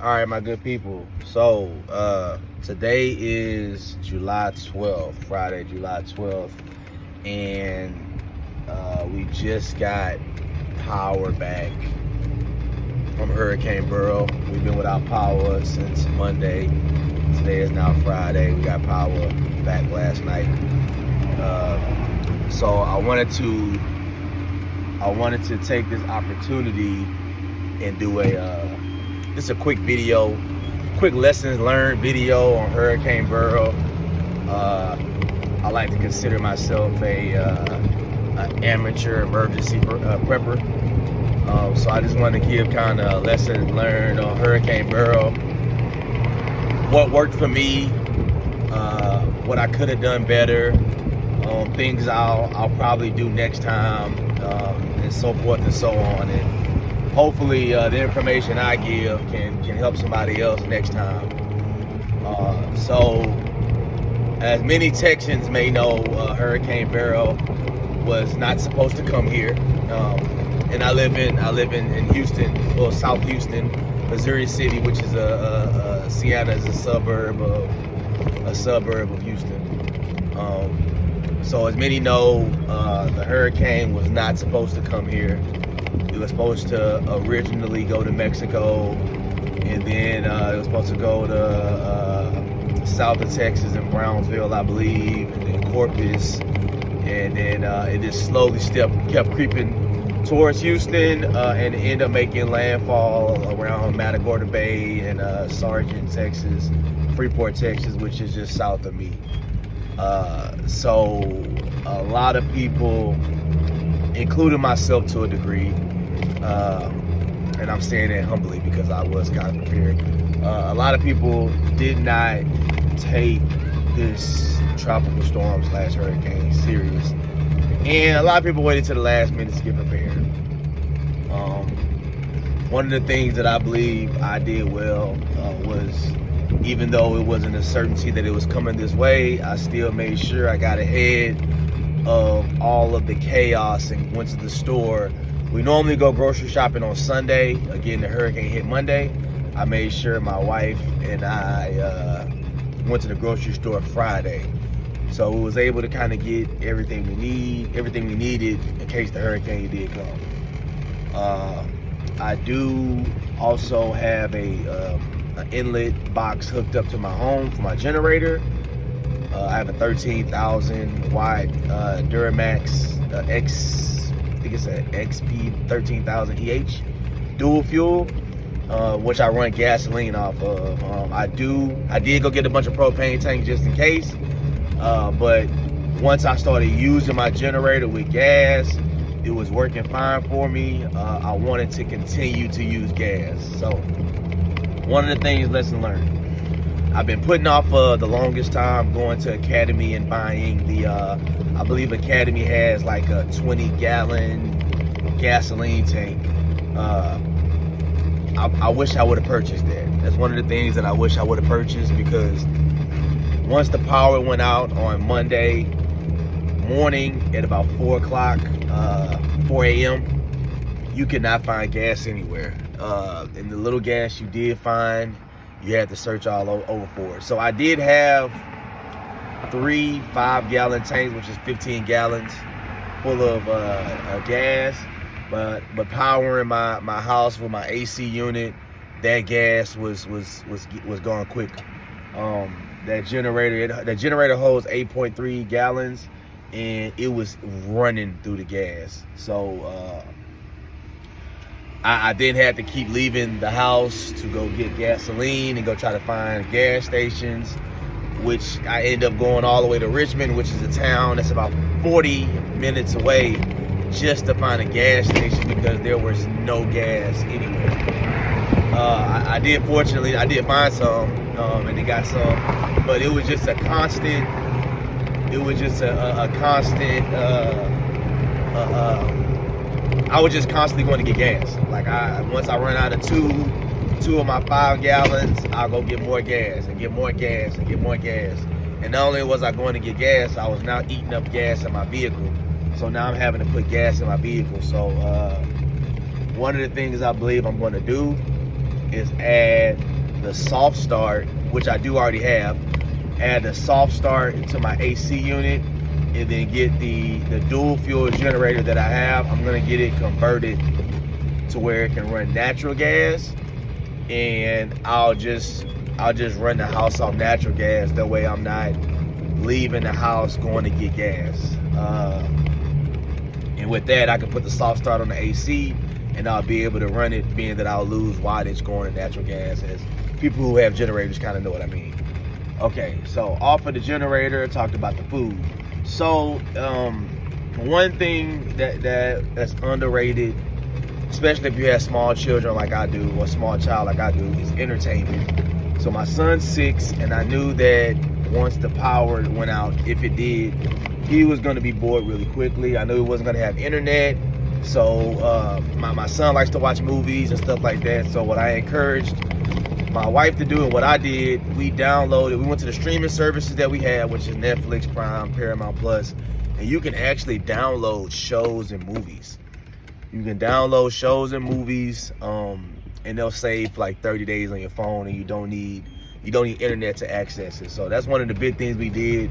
All right, my good people. So, today is July 12th, Friday, July 12th, and we just got power back from Hurricane Beryl. We've been without power since Monday. Today is now Friday. We got power back last night. So I wanted to take this opportunity and do just a quick video, quick lessons learned video on Hurricane Beryl. I like to consider myself an amateur emergency prepper. So I just wanted to give kind of lessons learned on Hurricane Beryl, what worked for me, what I could have done better, things I'll probably do next time, and so forth and so on. And hopefully the information I give can help somebody else next time. So as many Texans may know, Hurricane Beryl was not supposed to come here. And I live in Houston, well, South Houston, Missouri City, which is Sienna is a suburb of Houston. So as many know, the hurricane was not supposed to come here. It was supposed to originally go to Mexico, and then it was supposed to go to south of Texas and Brownsville, I believe, and then Corpus, and then it just slowly kept creeping towards Houston, and ended up making landfall around Matagorda Bay and Sargent, Texas, Freeport, Texas, which is just south of me. So a lot of people, including myself to a degree, and I'm saying that humbly because I was kind of prepared. A lot of people did not take this tropical storm / hurricane serious, and a lot of people waited to the last minute to get prepared. One of the things that I believe I did well was, even though it wasn't a certainty that it was coming this way, I still made sure I got ahead of all of the chaos and went to the store. We normally go grocery shopping on Sunday. Again, the hurricane hit Monday. I made sure my wife and I went to the grocery store Friday. So we was able to kind of get everything we needed in case the hurricane did come. I do also have an inlet box hooked up to my home for my generator. I have a 13,000 watt Duramax I think it's an XP 13,000 EH dual fuel, which I run gasoline off of. I did go get a bunch of propane tanks just in case, but once I started using my generator with gas, it was working fine for me. I wanted to continue to use gas. So one of the things, lesson learned, I've been putting off the longest time going to Academy and buying I believe Academy has like a 20-gallon gasoline tank. I wish I would have purchased that. That's one of the things that I wish I would have purchased, because once the power went out on Monday morning at about 4 a.m, you could not find gas anywhere. And the little gas you did find, you had to search all over for it. So I did have 3 5-gallon tanks, which is 15 gallons full of gas, but powering my house with my AC unit, that gas was going quick. That generator holds 8.3 gallons, and it was running through the gas. So I then had to keep leaving the house to go get gasoline and go try to find gas stations, which I ended up going all the way to Richmond, which is a town that's about 40 minutes away, just to find a gas station because there was no gas anywhere. I did find some, and they got some, but it was just a constant. It was just a constant. I was just constantly going to get gas. Like once I run out of two of my 5 gallons, I'll go get more gas and get more gas and get more gas. And not only was I going to get gas, I was now eating up gas in my vehicle. So now I'm having to put gas in my vehicle. So one of the things I believe I'm going to do is add the soft start, which I do already have, add the soft start into my AC unit, and then get the dual fuel generator that I have. I'm gonna get it converted to where it can run natural gas, and I'll just run the house off natural gas. That way I'm not leaving the house going to get gas. And with that, I can put the soft start on the AC, and I'll be able to run it, being that I'll lose wattage going to natural gas, as people who have generators kind of know what I mean. Okay, so off of the generator, talked about the food. So one thing that's underrated, especially if you have small children like I do, or a small child like I do, is entertainment. So my son's 6, and I knew that once the power went out, if it did, he was going to be bored really quickly. I knew he wasn't going to have internet. So my son likes to watch movies and stuff like that. So what I encouraged my wife to do, and what I did, we went to the streaming services that we have, which is Netflix, Prime, Paramount Plus, and you can actually download shows and movies. You can download shows and movies, and they'll save for like 30 days on your phone, and you don't need internet to access it. So that's one of the big things we did.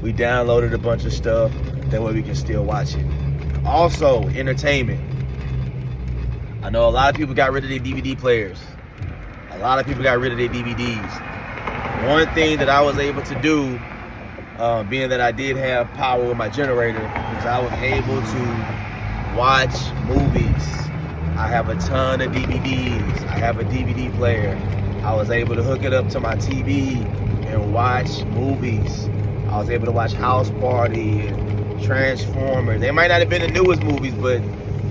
We downloaded a bunch of stuff, that way we can still watch it. Also, entertainment. I know a lot of people got rid of their DVD players. A lot of people got rid of their DVDs. One thing that I was able to do, being that I did have power with my generator, is I was able to watch movies. I have a ton of DVDs. I have a DVD player. I was able to hook it up to my TV and watch movies. I was able to watch House Party and Transformers. They might not have been the newest movies, but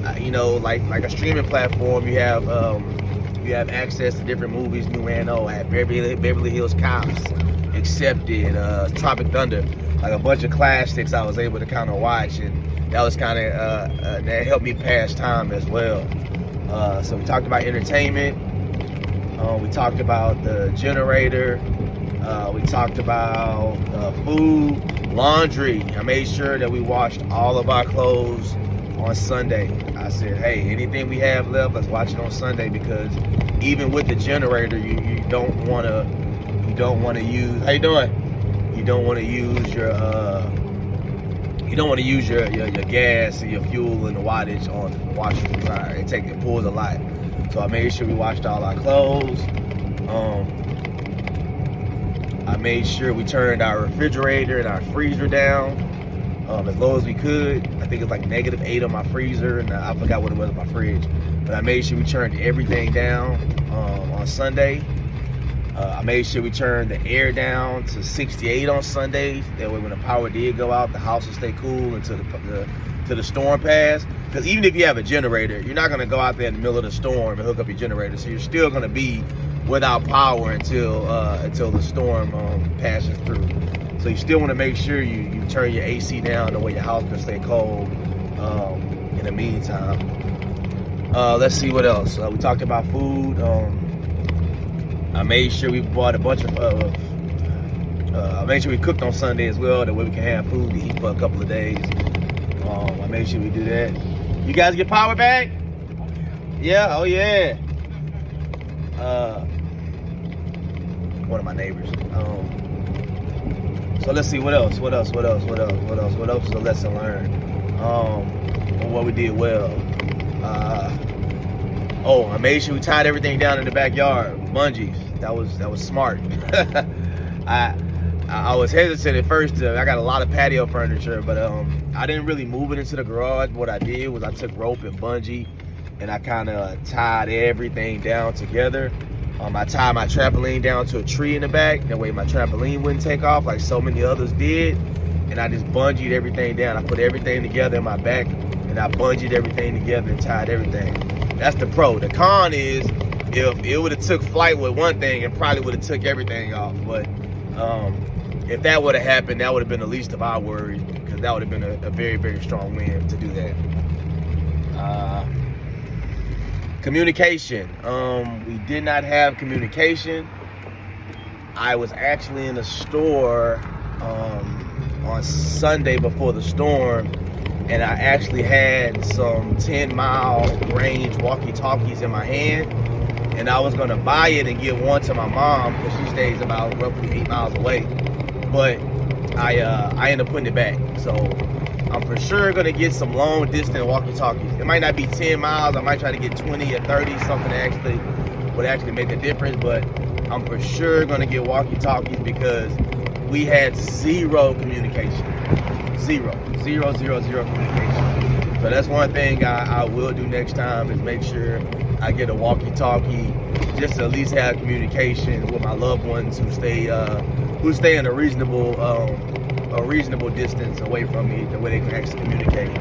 like a streaming platform, you have access to different movies, new and old. I had Beverly Hills Cops, Accepted, Tropic Thunder, like a bunch of classics I was able to kind of watch, and that was kind of that helped me pass time as well. So we talked about entertainment. We talked about the generator. We talked about food, laundry. I made sure that we washed all of our clothes on Sunday. I said, hey, anything we have left, let's watch it on Sunday, because even with the generator, you don't want to use. How you doing? You don't want to use your your gas and your fuel and the wattage on the washer and dryer. It pulls a lot. So I made sure we washed all our clothes. I made sure we turned our refrigerator and our freezer down as low as we could. I think it's like -8 on my freezer, and I forgot what it was on my fridge. But I made sure we turned everything down on Sunday. I made sure we turned the air down to 68 on Sundays. That way when the power did go out, the house will stay cool until the storm pass. Because even if you have a generator, you're not going to go out there in the middle of the storm and hook up your generator. So you're still going to be without power until the storm passes through. So you still want to make sure you turn your AC down the way your house can stay cold in the meantime. Let's see what else. We talked about food. I made sure we bought a bunch of I made sure we cooked on Sunday as well, that way we can have food to eat for a couple of days. I made sure we do that. You guys get power back? Yeah, oh yeah. One of my neighbors. So let's see what else is a lesson learned. What we did well. I made sure we tied everything down in the backyard. Bungees. That was smart. I was hesitant at first. I got a lot of patio furniture, but I didn't really move it into the garage. What I did was I took rope and bungee, and I kind of tied everything down together. I tied my trampoline down to a tree in the back. That way my trampoline wouldn't take off like so many others did. And I just bungeed everything down. I put everything together in my back, and I bungeed everything together and tied everything. That's the pro. The con is, if it would have took flight with one thing, it probably would have took everything off. But if that would have happened, that would have been the least of our worries, because that would have been a very, very strong wind to do that. Communication. We did not have communication. I was actually in the store on Sunday before the storm, and I actually had some 10-mile range walkie-talkies in my hand, and I was gonna buy it and give one to my mom because she stays about roughly 8 miles away. But I ended up putting it back. So I'm for sure gonna get some long distance walkie-talkies. It might not be 10 miles. I might try to get 20 or 30, something that would actually make a difference. But I'm for sure gonna get walkie-talkies because we had zero communication. Zero communication. So that's one thing I will do next time is make sure I get a walkie-talkie just to at least have communication with my loved ones who stay in a reasonable distance away from me, the way they can actually communicate.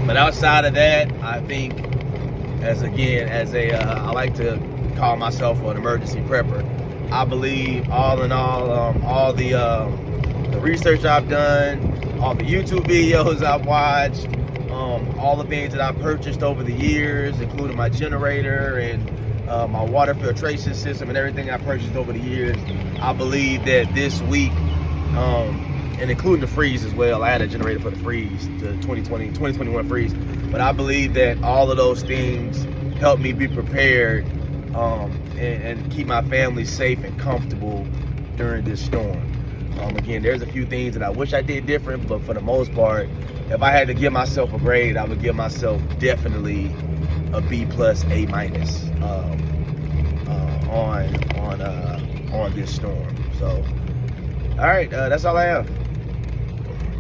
But outside of that, I think I like to call myself an emergency prepper. I believe all in all the research I've done, all the YouTube videos I've watched, all the things that I purchased over the years, including my generator and my water filtration system and everything I purchased over the years, I believe that this week, and including the freeze as well, I had a generator for the freeze, the 2021 freeze, but I believe that all of those things helped me be prepared and keep my family safe and comfortable during this storm. Again, there's a few things that I wish I did different, but for the most part, if I had to give myself a grade, I would give myself definitely a B+, A- on this storm. So, all right, that's all I have.